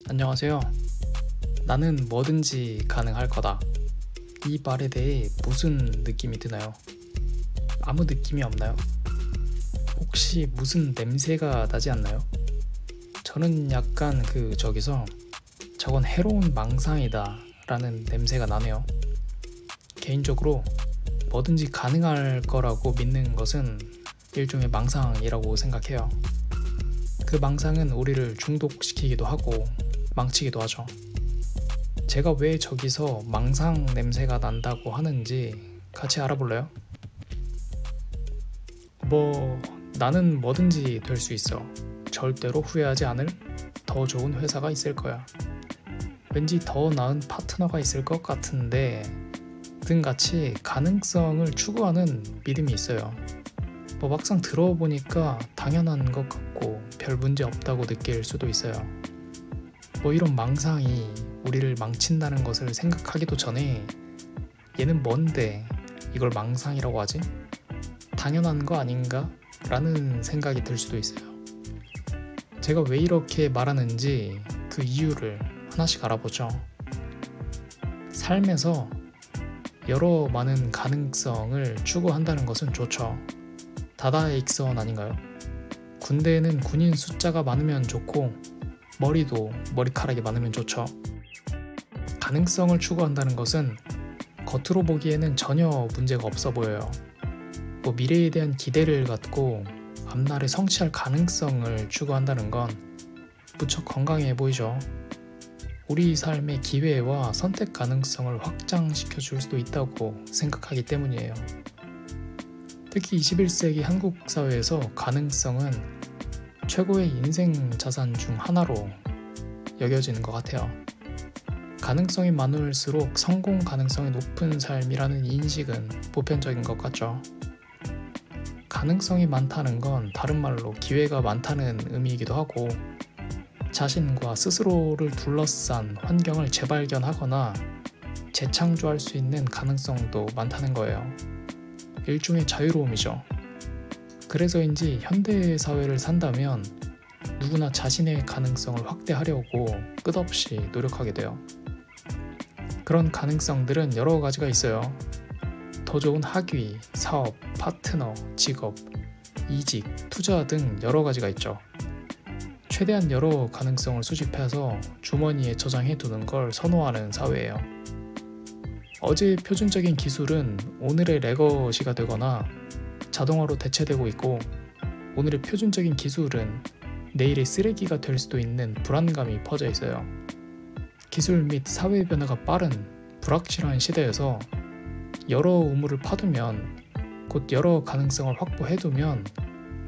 안녕하세요. 나는 뭐든지 가능할 거다. 이 말에 대해 무슨 느낌이 드나요? 아무 느낌이 없나요? 혹시 무슨 냄새가 나지 않나요? 저는 약간 저건 해로운 망상이다 라는 냄새가 나네요. 개인적으로 뭐든지 가능할 거라고 믿는 것은 일종의 망상이라고 생각해요. 그 망상은 우리를 중독시키기도 하고 망치기도 하죠. 제가 왜 저기서 망상 냄새가 난다고 하는지 같이 알아볼래요? 나는 뭐든지 될 수 있어. 절대로 후회하지 않을 더 좋은 회사가 있을 거야. 왠지 더 나은 파트너가 있을 것 같은데 등같이 가능성을 추구하는 믿음이 있어요. 막상 들어보니까 당연한 것 같고 별 문제 없다고 느낄 수도 있어요. 이런 망상이 우리를 망친다는 것을 생각하기도 전에 얘는 뭔데 이걸 망상이라고 하지? 당연한 거 아닌가? 라는 생각이 들 수도 있어요. 제가 왜 이렇게 말하는지 그 이유를 하나씩 알아보죠. 삶에서 여러 많은 가능성을 추구한다는 것은 좋죠. 다다익선 아닌가요? 군대에는 군인 숫자가 많으면 좋고 머리도 머리카락이 많으면 좋죠. 가능성을 추구한다는 것은 겉으로 보기에는 전혀 문제가 없어 보여요. 미래에 대한 기대를 갖고 앞날에 성취할 가능성을 추구한다는 건 무척 건강해 보이죠. 우리 삶의 기회와 선택 가능성을 확장시켜 줄 수도 있다고 생각하기 때문이에요. 특히 21세기 한국 사회에서 가능성은 최고의 인생 자산 중 하나로 여겨지는 것 같아요. 가능성이 많을수록 성공 가능성이 높은 삶이라는 인식은 보편적인 것 같죠. 가능성이 많다는 건 다른 말로 기회가 많다는 의미이기도 하고 자신과 스스로를 둘러싼 환경을 재발견하거나 재창조할 수 있는 가능성도 많다는 거예요. 일종의 자유로움이죠. 그래서인지 현대사회를 산다면 누구나 자신의 가능성을 확대하려고 끝없이 노력하게 돼요. 그런 가능성들은 여러 가지가 있어요. 더 좋은 학위, 사업, 파트너, 직업, 이직, 투자 등 여러 가지가 있죠. 최대한 여러 가능성을 수집해서 주머니에 저장해 두는 걸 선호하는 사회예요. 어제의 표준적인 기술은 오늘의 레거시가 되거나 자동화로 대체되고 있고 오늘의 표준적인 기술은 내일의 쓰레기가 될 수도 있는 불안감이 퍼져 있어요. 기술 및 사회 변화가 빠른 불확실한 시대에서 여러 우물을 파두면 곧 여러 가능성을 확보해두면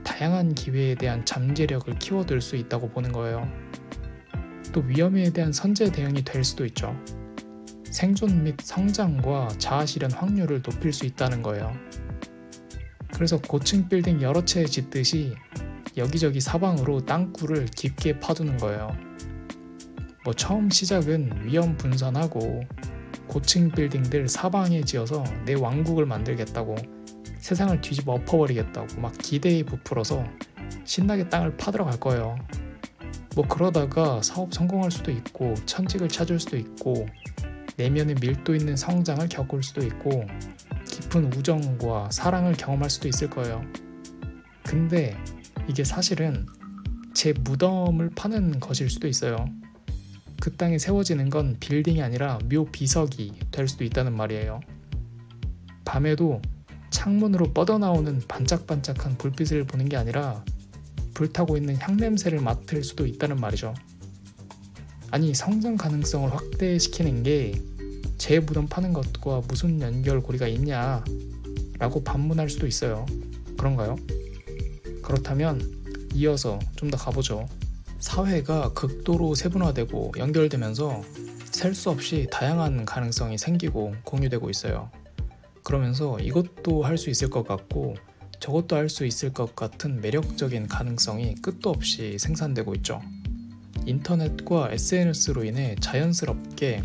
다양한 기회에 대한 잠재력을 키워둘 수 있다고 보는 거예요. 또 위험에 대한 선제 대응이 될 수도 있죠. 생존 및 성장과 자아 실현 확률을 높일 수 있다는 거예요. 그래서 고층 빌딩 여러 채 짓듯이 여기저기 사방으로 땅굴을 깊게 파두는 거예요. 처음 시작은 위험 분산하고 고층 빌딩들 사방에 지어서 내 왕국을 만들겠다고 세상을 뒤집어 엎어버리겠다고 막 기대에 부풀어서 신나게 땅을 파들어 갈 거예요. 그러다가 사업 성공할 수도 있고 천직을 찾을 수도 있고 내면에 밀도 있는 성장을 겪을 수도 있고 깊은 우정과 사랑을 경험할 수도 있을 거예요. 근데 이게 사실은 제 무덤을 파는 것일 수도 있어요. 그 땅에 세워지는 건 빌딩이 아니라 묘비석이 될 수도 있다는 말이에요. 밤에도 창문으로 뻗어나오는 반짝반짝한 불빛을 보는 게 아니라 불타고 있는 향냄새를 맡을 수도 있다는 말이죠. 아니, 성장 가능성을 확대시키는 게 제 무덤 파는 것과 무슨 연결고리가 있냐 라고 반문할 수도 있어요. 그런가요? 그렇다면 이어서 좀 더 가보죠. 사회가 극도로 세분화되고 연결되면서 셀 수 없이 다양한 가능성이 생기고 공유되고 있어요. 그러면서 이것도 할 수 있을 것 같고 저것도 할 수 있을 것 같은 매력적인 가능성이 끝도 없이 생산되고 있죠. 인터넷과 SNS로 인해 자연스럽게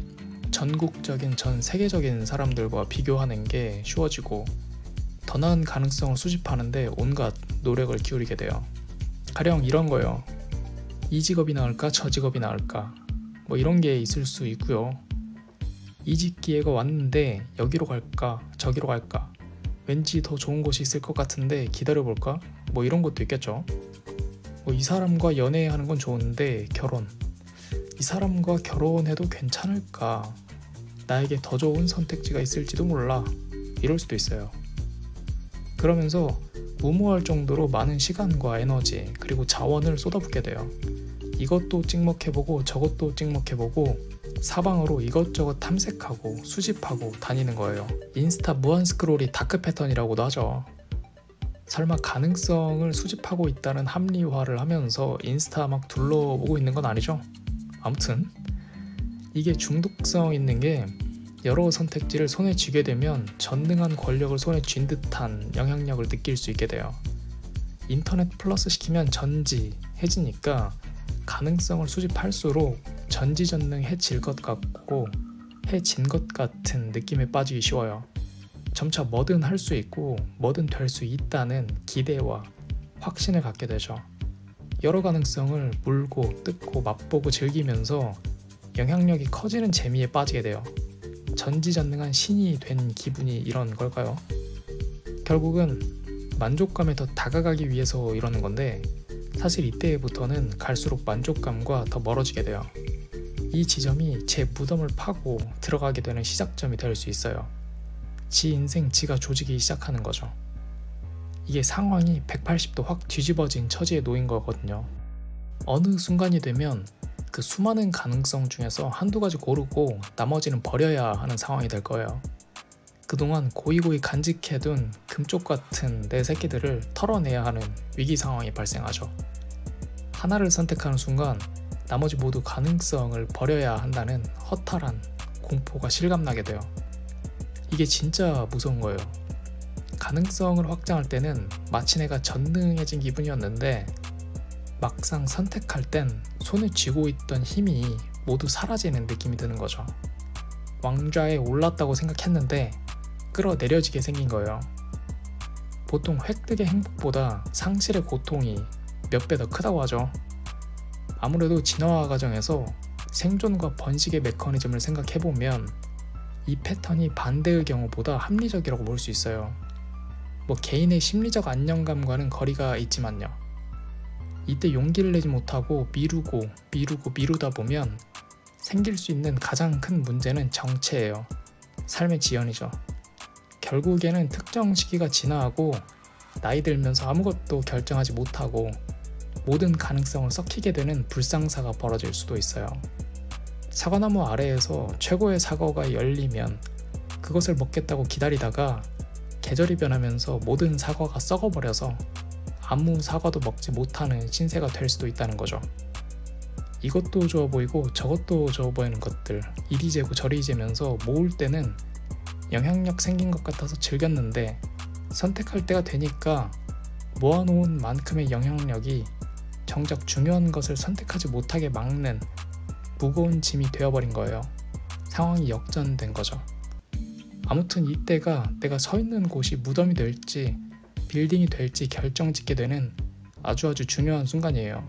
전국적인 전 세계적인 사람들과 비교하는 게 쉬워지고 더 나은 가능성을 수집하는데 온갖 노력을 기울이게 돼요. 가령 이런 거요. 이 직업이 나을까 저 직업이 나을까, 뭐 이런 게 있을 수 있고요. 이직 기회가 왔는데 여기로 갈까 저기로 갈까, 왠지 더 좋은 곳이 있을 것 같은데 기다려볼까, 뭐 이런 것도 있겠죠. 뭐 이 사람과 연애하는 건 좋은데 결혼, 이 사람과 결혼해도 괜찮을까, 나에게 더 좋은 선택지가 있을지도 몰라, 이럴 수도 있어요. 그러면서 무모할 정도로 많은 시간과 에너지 그리고 자원을 쏟아붓게 돼요. 이것도 찍먹해보고 저것도 찍먹해보고 사방으로 이것저것 탐색하고 수집하고 다니는 거예요. 인스타 무한 스크롤이 다크 패턴이라고도 하죠. 설마 가능성을 수집하고 있다는 합리화를 하면서 인스타 막 둘러보고 있는 건 아니죠? 아무튼 이게 중독성 있는 게 여러 선택지를 손에 쥐게 되면 전능한 권력을 손에 쥔 듯한 영향력을 느낄 수 있게 돼요. 인터넷 플러스 시키면 전지해지니까 가능성을 수집할수록 전지전능해질 것 같고 해진 것 같은 느낌에 빠지기 쉬워요. 점차 뭐든 할 수 있고 뭐든 될 수 있다는 기대와 확신을 갖게 되죠. 여러 가능성을 물고 뜯고 맛보고 즐기면서 영향력이 커지는 재미에 빠지게 돼요. 전지전능한 신이 된 기분이 이런 걸까요? 결국은 만족감에 더 다가가기 위해서 이러는 건데 사실 이때부터는 갈수록 만족감과 더 멀어지게 돼요. 이 지점이 제 무덤을 파고 들어가게 되는 시작점이 될 수 있어요. 지 인생 지가 조지기 시작하는 거죠. 이게 상황이 180도 확 뒤집어진 처지에 놓인 거거든요. 어느 순간이 되면 그 수많은 가능성 중에서 한두 가지 고르고 나머지는 버려야 하는 상황이 될 거예요. 그동안 고이고이 간직해둔 금쪽 같은 내 새끼들을 털어내야 하는 위기 상황이 발생하죠. 하나를 선택하는 순간 나머지 모두 가능성을 버려야 한다는 허탈한 공포가 실감나게 돼요. 이게 진짜 무서운 거예요. 가능성을 확장할 때는 마치 내가 전능해진 기분이었는데 막상 선택할 땐 손에 쥐고 있던 힘이 모두 사라지는 느낌이 드는 거죠. 왕좌에 올랐다고 생각했는데 끌어내려지게 생긴 거예요. 보통 획득의 행복보다 상실의 고통이 몇 배 더 크다고 하죠. 아무래도 진화 과정에서 생존과 번식의 메커니즘을 생각해보면 이 패턴이 반대의 경우보다 합리적이라고 볼 수 있어요. 뭐 개인의 심리적 안정감과는 거리가 있지만요. 이때 용기를 내지 못하고 미루다 보면 생길 수 있는 가장 큰 문제는 정체예요. 삶의 지연이죠. 결국에는 특정 시기가 지나고 나이 들면서 아무것도 결정하지 못하고 모든 가능성을 썩히게 되는 불상사가 벌어질 수도 있어요. 사과나무 아래에서 최고의 사과가 열리면 그것을 먹겠다고 기다리다가 계절이 변하면서 모든 사과가 썩어버려서 아무 사과도 먹지 못하는 신세가 될 수도 있다는 거죠. 이것도 좋아 보이고 저것도 좋아 보이는 것들 이리 재고 저리 재면서 모을 때는 영향력 생긴 것 같아서 즐겼는데 선택할 때가 되니까 모아놓은 만큼의 영향력이 정작 중요한 것을 선택하지 못하게 막는 무거운 짐이 되어버린 거예요. 상황이 역전된 거죠. 아무튼 이때가 내가 서 있는 곳이 무덤이 될지 빌딩이 될지 결정짓게 되는 아주 중요한 순간이에요.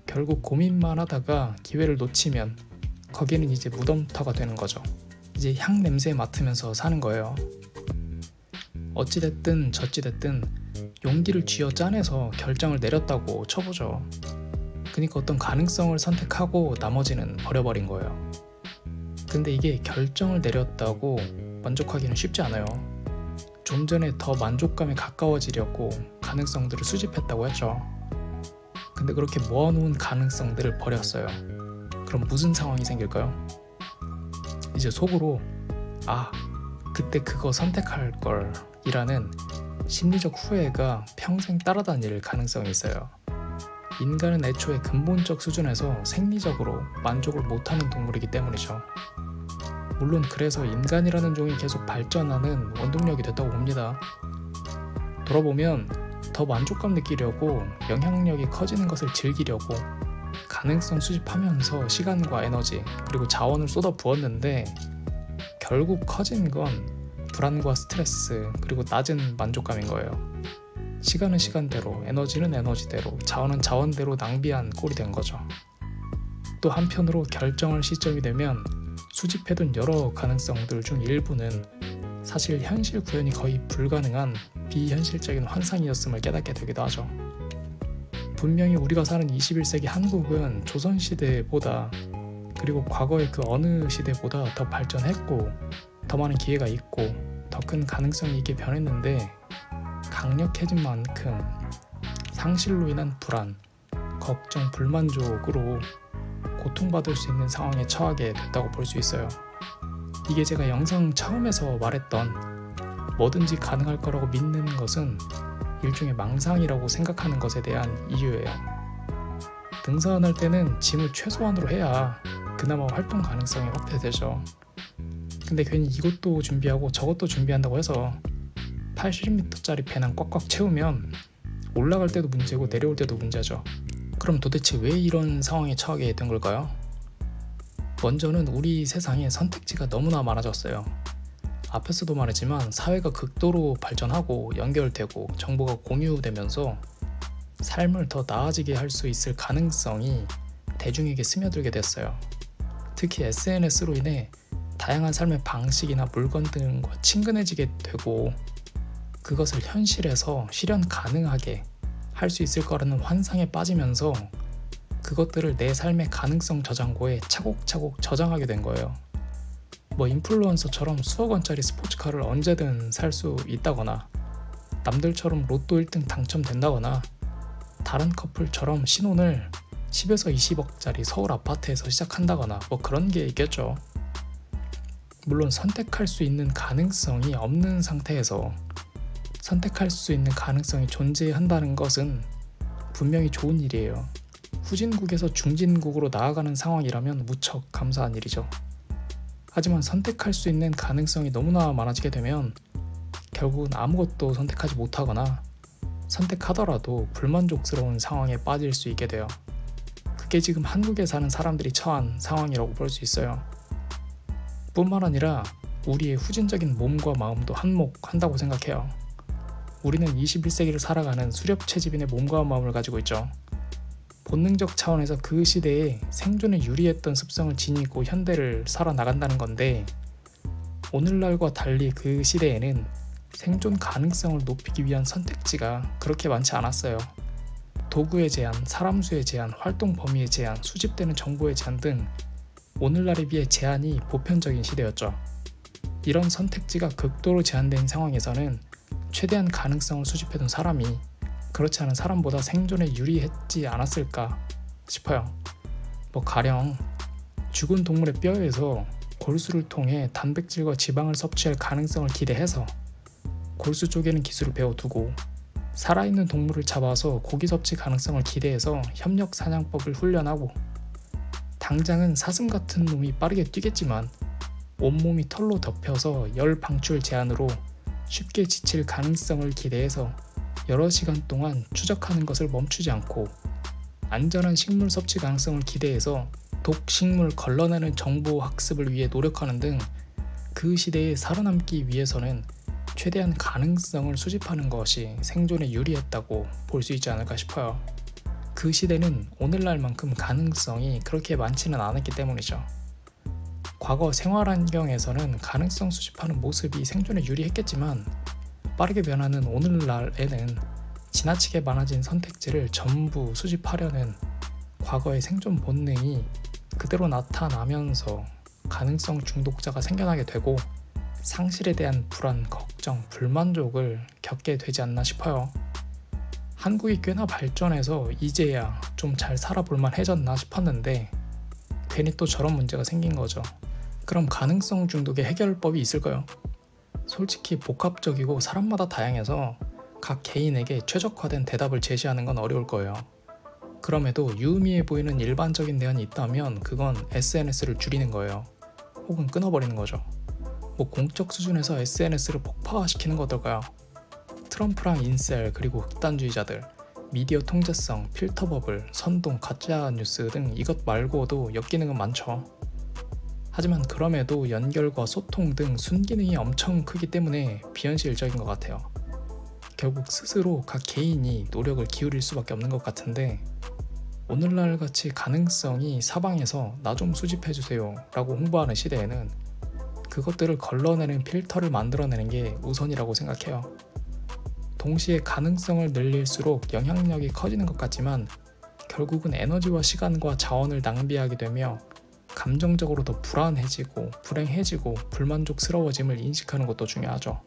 결국 고민만 하다가 기회를 놓치면 거기는 이제 무덤터가 되는 거죠. 이제 향 냄새 맡으면서 사는 거예요. 어찌됐든 저찌됐든 용기를 쥐어 짜내서 결정을 내렸다고 쳐보죠. 그러니까 어떤 가능성을 선택하고 나머지는 버려버린 거예요. 근데 이게 결정을 내렸다고 만족하기는 쉽지 않아요. 좀 전에 더 만족감에 가까워지려고 가능성들을 수집했다고 했죠. 근데 그렇게 모아놓은 가능성들을 버렸어요. 그럼 무슨 상황이 생길까요? 이제 속으로 그때 그거 선택할 걸 이라는 심리적 후회가 평생 따라다닐 가능성이 있어요. 인간은 애초에 근본적 수준에서 생리적으로 만족을 못하는 동물이기 때문이죠. 물론 그래서 인간이라는 종이 계속 발전하는 원동력이 됐다고 봅니다. 돌아보면 더 만족감 느끼려고 영향력이 커지는 것을 즐기려고 가능성 수집하면서 시간과 에너지 그리고 자원을 쏟아 부었는데 결국 커진 건 불안과 스트레스 그리고 낮은 만족감인 거예요. 시간은 시간대로, 에너지는 에너지대로, 자원은 자원대로 낭비한 꼴이 된 거죠. 또 한편으로 결정할 시점이 되면 수집해둔 여러 가능성들 중 일부는 사실 현실 구현이 거의 불가능한 비현실적인 환상이었음을 깨닫게 되기도 하죠. 분명히 우리가 사는 21세기 한국은 조선시대보다 그리고 과거의 그 어느 시대보다 더 발전했고 더 많은 기회가 있고 더 큰 가능성이 있게 변했는데 강력해진 만큼 상실로 인한 불안, 걱정, 불만족으로 고통받을 수 있는 상황에 처하게 됐다고 볼 수 있어요. 이게 제가 영상 처음에서 말했던 뭐든지 가능할 거라고 믿는 것은 일종의 망상이라고 생각하는 것에 대한 이유예요. 등산할 때는 짐을 최소한으로 해야 그나마 활동 가능성이 확대되죠. 근데 괜히 이것도 준비하고 저것도 준비한다고 해서 80m짜리 배낭 꽉꽉 채우면 올라갈 때도 문제고 내려올 때도 문제죠. 그럼 도대체 왜 이런 상황에 처하게 된 걸까요? 먼저는 우리 세상에 선택지가 너무나 많아졌어요. 앞에서도 말했지만 사회가 극도로 발전하고 연결되고 정보가 공유되면서 삶을 더 나아지게 할 수 있을 가능성이 대중에게 스며들게 됐어요. 특히 SNS로 인해 다양한 삶의 방식이나 물건 등과 친근해지게 되고 그것을 현실에서 실현 가능하게 할 수 있을 거라는 환상에 빠지면서 그것들을 내 삶의 가능성 저장고에 차곡차곡 저장하게 된 거예요. 뭐 인플루언서처럼 수억 원짜리 스포츠카를 언제든 살 수 있다거나 남들처럼 로또 1등 당첨된다거나 다른 커플처럼 신혼을 10에서 20억짜리 서울 아파트에서 시작한다거나 뭐 그런 게 있겠죠. 물론 선택할 수 있는 가능성이 없는 상태에서 선택할 수 있는 가능성이 존재한다는 것은 분명히 좋은 일이에요. 후진국에서 중진국으로 나아가는 상황이라면 무척 감사한 일이죠. 하지만 선택할 수 있는 가능성이 너무나 많아지게 되면 결국은 아무것도 선택하지 못하거나 선택하더라도 불만족스러운 상황에 빠질 수 있게 돼요. 그게 지금 한국에 사는 사람들이 처한 상황이라고 볼 수 있어요. 뿐만 아니라 우리의 후진적인 몸과 마음도 한몫한다고 생각해요. 우리는 21세기를 살아가는 수렵채집인의 몸과 마음을 가지고 있죠. 본능적 차원에서 그 시대에 생존에 유리했던 습성을 지니고 현대를 살아나간다는 건데 오늘날과 달리 그 시대에는 생존 가능성을 높이기 위한 선택지가 그렇게 많지 않았어요. 도구의 제한, 사람 수의 제한, 활동 범위의 제한, 수집되는 정보의 제한 등 오늘날에 비해 제한이 보편적인 시대였죠. 이런 선택지가 극도로 제한된 상황에서는 최대한 가능성을 수집해둔 사람이 그렇지 않은 사람보다 생존에 유리했지 않았을까 싶어요. 뭐 가령 죽은 동물의 뼈에서 골수를 통해 단백질과 지방을 섭취할 가능성을 기대해서 골수 쪼개는 기술을 배워두고 살아있는 동물을 잡아서 고기 섭취 가능성을 기대해서 협력 사냥법을 훈련하고 당장은 사슴 같은 놈이 빠르게 뛰겠지만 온몸이 털로 덮여서 열 방출 제한으로 쉽게 지칠 가능성을 기대해서 여러 시간 동안 추적하는 것을 멈추지 않고 안전한 식물 섭취 가능성을 기대해서 독식물 걸러내는 정보 학습을 위해 노력하는 등 그 시대에 살아남기 위해서는 최대한 가능성을 수집하는 것이 생존에 유리했다고 볼 수 있지 않을까 싶어요. 그 시대는 오늘날만큼 가능성이 그렇게 많지는 않았기 때문이죠. 과거 생활 환경에서는 가능성 수집하는 모습이 생존에 유리했겠지만 빠르게 변하는 오늘날에는 지나치게 많아진 선택지를 전부 수집하려는 과거의 생존 본능이 그대로 나타나면서 가능성 중독자가 생겨나게 되고 상실에 대한 불안, 걱정, 불만족을 겪게 되지 않나 싶어요. 한국이 꽤나 발전해서 이제야 좀 잘 살아볼만 해졌나 싶었는데 괜히 또 저런 문제가 생긴 거죠. 그럼 가능성 중독의 해결법이 있을까요? 솔직히 복합적이고 사람마다 다양해서 각 개인에게 최적화된 대답을 제시하는 건 어려울 거예요. 그럼에도 유의미해 보이는 일반적인 대안이 있다면 그건 SNS를 줄이는 거예요. 혹은 끊어버리는 거죠. 뭐 공적 수준에서 SNS를 폭파시키는 거 어떨까요? 트럼프랑 인셀 그리고 극단주의자들, 미디어 통제성, 필터 버블, 선동, 가짜 뉴스 등 이것 말고도 역기능은 많죠. 하지만 그럼에도 연결과 소통 등 순기능이 엄청 크기 때문에 비현실적인 것 같아요. 결국 스스로 각 개인이 노력을 기울일 수밖에 없는 것 같은데 오늘날 같이 가능성이 사방에서 나 좀 수집해주세요 라고 홍보하는 시대에는 그것들을 걸러내는 필터를 만들어내는 게 우선이라고 생각해요. 동시에 가능성을 늘릴수록 영향력이 커지는 것 같지만 결국은 에너지와 시간과 자원을 낭비하게 되며 감정적으로 더 불안해지고 불행해지고 불만족스러워짐을 인식하는 것도 중요하죠.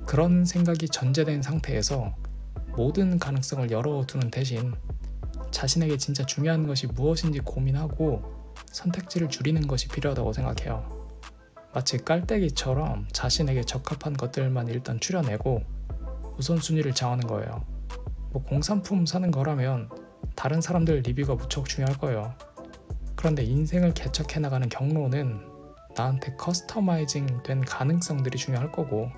그런 생각이 전제된 상태에서 모든 가능성을 열어두는 대신 자신에게 진짜 중요한 것이 무엇인지 고민하고 선택지를 줄이는 것이 필요하다고 생각해요. 마치 깔때기처럼 자신에게 적합한 것들만 일단 추려내고 우선순위를 정하는 거예요. 공산품 사는 거라면 다른 사람들 리뷰가 무척 중요할 거예요. 그런데 인생을 개척해 나가는 경로는 나한테 커스터마이징 된 가능성들이 중요할 거고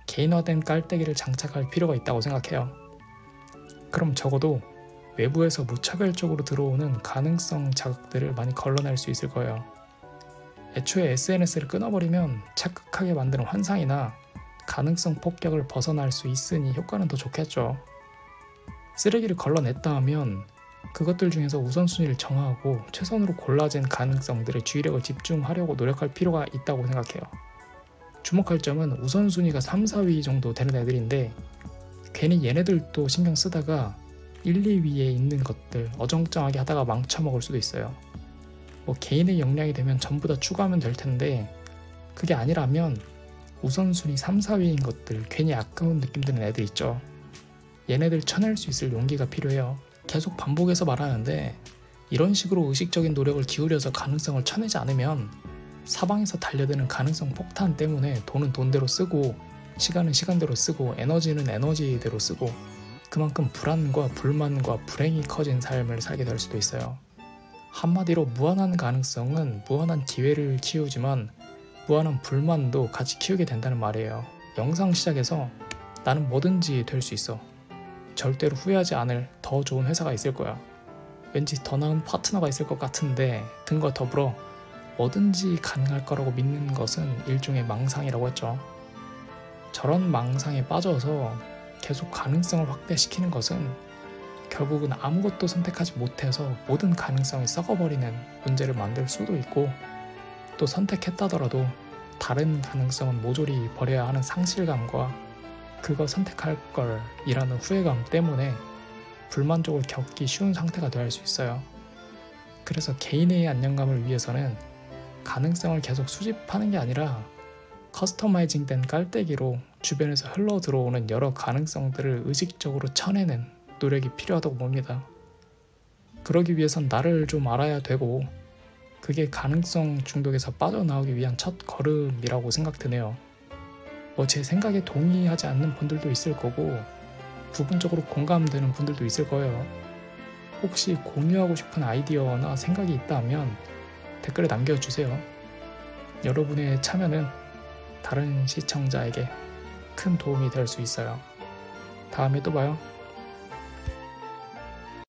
개인화된 깔때기를 장착할 필요가 있다고 생각해요. 그럼 적어도 외부에서 무차별적으로 들어오는 가능성 자극들을 많이 걸러낼 수 있을 거예요. 애초에 SNS를 끊어버리면 착각하게 만드는 환상이나 가능성 폭격을 벗어날 수 있으니 효과는 더 좋겠죠. 쓰레기를 걸러냈다 하면 그것들 중에서 우선순위를 정하고 최선으로 골라진 가능성들에 주의력을 집중하려고 노력할 필요가 있다고 생각해요. 주목할 점은 우선순위가 3, 4위 정도 되는 애들인데 괜히 얘네들도 신경 쓰다가 1, 2위에 있는 것들 어정쩡하게 하다가 망쳐먹을 수도 있어요. 개인의 역량이 되면 전부 다 추구하면 될 텐데 그게 아니라면 우선순위 3, 4위인 것들 괜히 아까운 느낌 드는 애들 있죠. 얘네들 쳐낼 수 있을 용기가 필요해요. 계속 반복해서 말하는데 이런 식으로 의식적인 노력을 기울여서 가능성을 쳐내지 않으면 사방에서 달려드는 가능성 폭탄 때문에 돈은 돈대로 쓰고 시간은 시간대로 쓰고 에너지는 에너지대로 쓰고 그만큼 불안과 불만과 불행이 커진 삶을 살게 될 수도 있어요. 한마디로 무한한 가능성은 무한한 기회를 키우지만 무한한 불만도 같이 키우게 된다는 말이에요. 영상 시작에서 나는 뭐든지 될 수 있어. 절대로 후회하지 않을 더 좋은 회사가 있을 거야. 왠지 더 나은 파트너가 있을 것 같은데 등과 더불어 뭐든지 가능할 거라고 믿는 것은 일종의 망상이라고 했죠. 저런 망상에 빠져서 계속 가능성을 확대시키는 것은 결국은 아무것도 선택하지 못해서 모든 가능성이 썩어버리는 문제를 만들 수도 있고 또 선택했다더라도 다른 가능성은 모조리 버려야 하는 상실감과 그거 선택할 걸 이라는 후회감 때문에 불만족을 겪기 쉬운 상태가 될 수 있어요. 그래서 개인의 안정감을 위해서는 가능성을 계속 수집하는 게 아니라 커스터마이징 된 깔때기로 주변에서 흘러 들어오는 여러 가능성들을 의식적으로 쳐내는 노력이 필요하다고 봅니다. 그러기 위해선 나를 좀 알아야 되고 그게 가능성 중독에서 빠져나오기 위한 첫 걸음이라고 생각드네요. 제 생각에 동의하지 않는 분들도 있을 거고 부분적으로 공감되는 분들도 있을 거예요. 혹시 공유하고 싶은 아이디어나 생각이 있다면 댓글에 남겨주세요. 여러분의 참여는 다른 시청자에게 큰 도움이 될 수 있어요. 다음에 또 봐요.